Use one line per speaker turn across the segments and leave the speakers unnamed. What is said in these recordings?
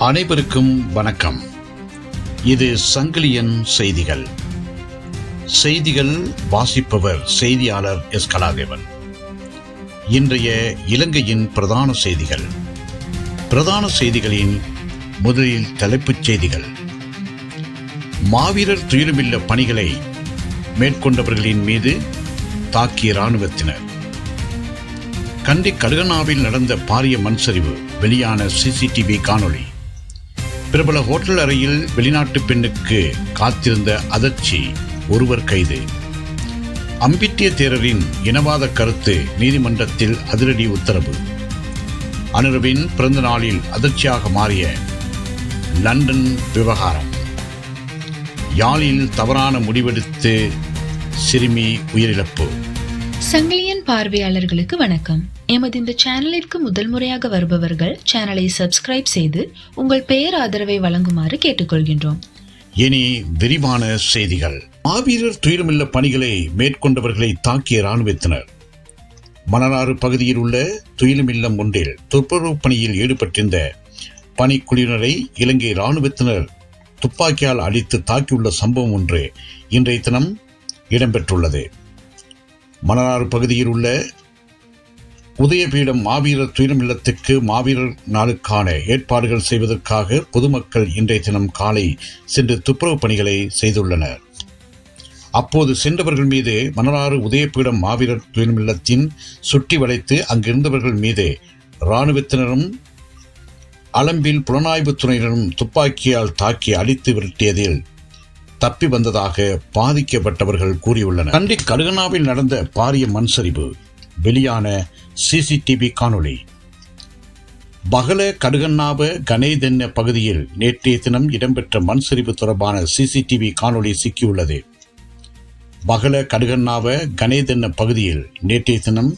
அனைவருக்கும் வணக்கம். இது சங்கிலியன் செய்திகள். செய்திகள் வாசிப்பவர் செய்தியாளர் எஸ். கலாதேவன். இன்றைய இலங்கையின் பிரதான செய்திகள். பிரதான செய்திகளின் முதலில் தலைப்புச் செய்திகள். மாவீரர் துயிலுமில்ல பணிகளை மேற்கொண்டவர்களின் மீது தாக்கிய இராணுவத்தினர். கண்டி கடுகனாவில் நடந்த பாரிய மண் சரிவு, வெளியான சிசிடிவி காணொளி. பிரபல ஹோட்டல் அறையில் வெளிநாட்டு பெண்ணுக்கு காத்திருந்த அதிர்ச்சி, ஒருவர் கைது. அம்பிட்டிய தேரரின் இனவாத கருத்து, நீதிமன்றத்தில் அதிரடி உத்தரவு. அனுரவின் பிறந்த நாளில் அதிர்ச்சியாக மாறிய லண்டன் விவகாரம். யாழில் தவறான முடிவெடுத்து சிறுமி உயிரிழப்பு.
சங்கிலியன் பார்வையாளர்களுக்கு வணக்கம். எமது இந்த சேனலிற்கு முதல் முறையாக வருபவர்கள் சேனலை சப்ஸ்கிரைப் செய்து உங்கள் பெயர் ஆதரவை வழங்குமாறு கேட்டுக்கொள்கின்றோம்.
இனி விரிவான செய்திகள். மாவீரர் துயிலுமில்ல பணிகளை மேற்கொண்டவர்களை தாக்கிய இராணுவத்தினர். மணலாறு பகுதியில் உள்ள துயிலுமில்லம் ஒன்றில் துப்புரவு பணியில் ஈடுபட்டிருந்த பணிக்குழுவினரை இலங்கை இராணுவத்தினர் துப்பாக்கியால் அடித்து தாக்கியுள்ள சம்பவம் ஒன்று இன்றைய தினம் இடம்பெற்றுள்ளது. மணலாறு பகுதியில் உள்ள உதயபீடம் மாவீரர் துயிலுமில்லத்துக்கு மாவீரர் நாளுக்கான ஏற்பாடுகள் செய்வதற்காக பொதுமக்கள் இன்றைய தினம் காலை சென்று துப்புரவு பணிகளை செய்துள்ளனர். அப்போது சென்றவர்கள் மீது மணலாறு உதயபீடம் மாவீரர் துயிலுமில்லத்தின் சுற்றி வளைத்து அங்கிருந்தவர்கள் மீது இராணுவத்தினரும் அளம்பில் புலனாய்வு துறையினரும் துப்பாக்கியால் தாக்கி அடித்து விரட்டியதில் தப்பி வந்ததாக பாதிக்கப்பட்டவர்கள் கூறியுள்ளனர். கண்டி கடுகனாவில் நடந்த பாரிய மண் சரிவு, வெளியான சிசிடிவி காணொளி. பகல கடுகண்ணாவ கணேதென்ன பகுதியில் நேற்றைய தினம் இடம்பெற்ற மண் சரிவு தொடர்பான சிசிடிவி காணொளி சிக்கியுள்ளது. பகல கடுகண்ணாவ கணேதென்ன பகுதியில் நேற்றைய தினம்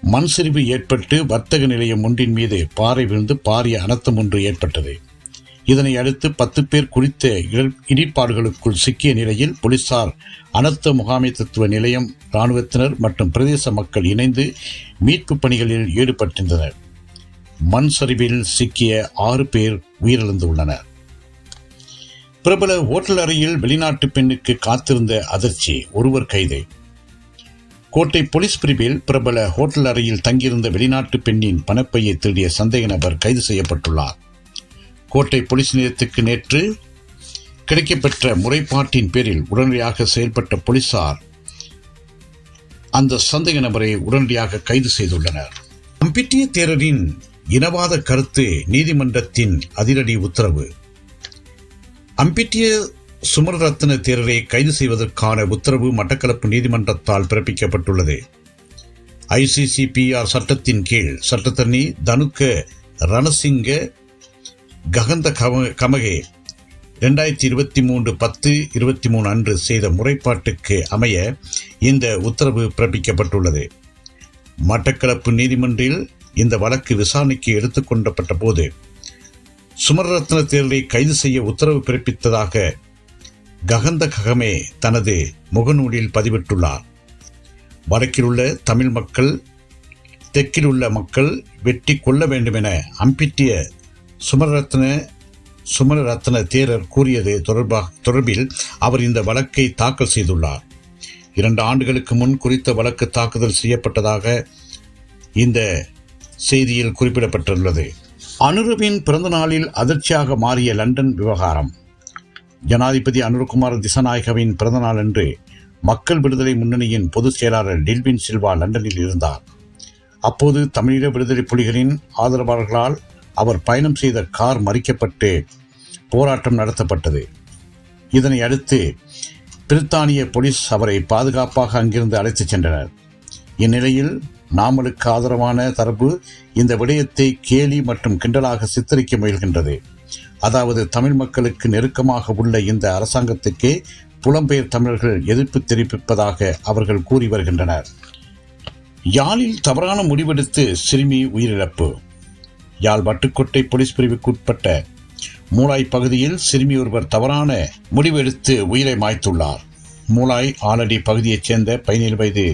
மண் சரிவு ஏற்பட்டு வர்த்தக நிலையம் ஒன்றின் மீது பாறை விழுந்து பாரிய அனர்த்தம் ஒன்று ஏற்பட்டது. இதனை அடுத்து 10 பேர் குறித்த இடிபாடுகளுக்குள் சிக்கிய நிலையில் போலீசார், அனர்த்த முகாமைத்துவ நிலையம், இராணுவத்தினர் மற்றும் பிரதேச மக்கள் இணைந்து மீட்பு பணிகளில் ஈடுபட்டிருந்தனர். மண் சரிவில் சிக்கிய 6 பேர் உயிரிழந்துள்ளனர். பிரபல ஹோட்டல் அறையில் வெளிநாட்டு பெண்ணுக்கு காத்திருந்த அதிர்ச்சி, ஒருவர் கைது. கோட்டை போலீஸ் பிரிவில் பிரபல ஹோட்டல் அறையில் தங்கியிருந்த வெளிநாட்டு பெண்ணின் பணப்பையை திருடிய சந்தேக நபர் கைது செய்யப்பட்டுள்ளார். கோட்டை போலீஸ் நிலையத்துக்கு நேற்று கிடைக்கப்பெற்ற முறைப்பாட்டின் பேரில் உடனடியாக செயல்பட்ட போலீசார் அந்த சந்தேக நபரை உடனடியாக கைது செய்துள்ளனர். அம்பிட்டிய தேரரின் இனவாத கருத்து, நீதிமன்றத்தின் அதிரடி உத்தரவு. அம்பிட்டிய சுமரரத்ன தேரரை கைது செய்வதற்கான உத்தரவு மட்டக்களப்பு நீதிமன்றத்தால் பிறப்பிக்கப்பட்டுள்ளது. ICCPR சட்டத்தின் கீழ் சட்டத்தரணி தனுக்க ரணசிங்க ககந்த கமகே 2023 10/23 அன்று செய்த முறைப்பாட்டுக்கு அமைய இந்த உத்தரவு பிறப்பிக்கப்பட்டுள்ளது. மட்டக்களப்பு நீதிமன்றில் இந்த வழக்கு விசாரணைக்கு எடுத்துக்கொள்ளப்பட்ட போது சுமரரத்ன தேரரை கைது செய்ய உத்தரவு பிறப்பித்ததாக ககந்த ககமே தனது முகநூலில் பதிவிட்டுள்ளார். வடக்கில் உள்ள தமிழ் மக்கள் தெற்கில் உள்ள மக்கள் வெட்டி கொள்ள வேண்டும் என அம்பிட்டிய சுமரரத்ன தேரர் கூறியது தொடர்பில் அவர் இந்த வழக்கை தாக்கல் செய்துள்ளார். 2 ஆண்டுகளுக்கு முன் குறித்த வழக்கு தாக்குதல் செய்யப்பட்டதாக இந்த செய்தியில் குறிப்பிடப்பட்டுள்ளது. அனுரவின் பிறந்த நாளில் அதிர்ச்சியாக மாறிய லண்டன் விவகாரம். ஜனாதிபதி அனுரகுமார திசாநாயகவின் பிறந்த நாள் அன்று மக்கள் விடுதலை முன்னணியின் பொதுச் செயலாளர் டில்வின் சில்வா லண்டனில் இருந்தார். அப்போது தமிழீழ விடுதலை புலிகளின் ஆதரவாளர்களால் அவர் பயணம் செய்த கார் மறிக்கப்பட்டு போராட்டம் நடத்தப்பட்டது. இதனை அடுத்து பிரித்தானிய போலீஸ் அவரை பாதுகாப்பாக அங்கிருந்து அழைத்துச் சென்றனர். இந்நிலையில் நாமலுக்கு ஆதரவான தரப்பு இந்த விடயத்தை கேலி மற்றும் கிண்டலாக சித்தரிக்க முயல்கின்றது. அதாவது, தமிழ் மக்களுக்கு நெருக்கமாக உள்ள இந்த அரசாங்கத்துக்கே புலம்பெயர் தமிழர்கள் எதிர்ப்பு தெரிவிப்பதாக அவர்கள் கூறி வருகின்றனர். யாழில் தவறான முடிவெடுத்து சிறுமி உயிரிழப்பு. யாழ் வட்டுக்கோட்டை போலீஸ் பிரிவுக்குட்பட்ட மூளாய் பகுதியில் சிறுமி ஒருவர் தவறான முடிவெடுத்து உயிரை மாய்த்துள்ளார். மூளாய் ஆலடி பகுதியைச் சேர்ந்த 17 வயது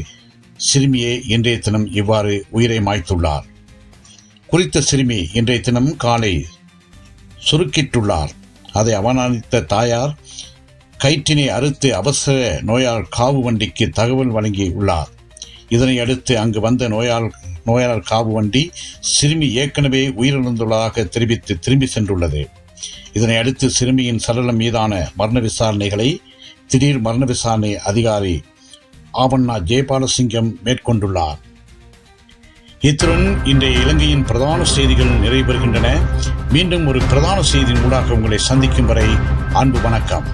சிறுமியே இன்றைய தினம் இவ்வாறு உயிரை மாய்த்துள்ளார். குறித்த சிறுமி இன்றைய தினம் காலை சுருக்கிட்டுள்ளார். அதை அவமானித்த தாயார் கயிற்றினை அறுத்து அவசர நோயாளர் காவு வண்டிக்கு தகவல் வழங்கி உள்ளார். இதனை அடுத்து அங்கு வந்த நோயாளர் காவு வண்டி சிறுமி ஏற்கனவே உயிரிழந்துள்ளதாக தெரிவித்து திரும்பி சென்றுள்ளது. இதனை அடுத்து சிறுமியின் சடலம் மீதான மரண விசாரணைகளை திடீர் மரண விசாரணை அதிகாரி ஆவண்ணா ஜெயபாலசிங்கம் மேற்கொண்டுள்ளார். இத்துடன் இன்றைய இலங்கையின் பிரதான செய்திகள் நிறைவு பெறுகின்றன. மீண்டும் ஒரு பிரதான செய்தியின் ஊடாக உங்களை சந்திக்கும் வரை அன்பு வணக்கம்.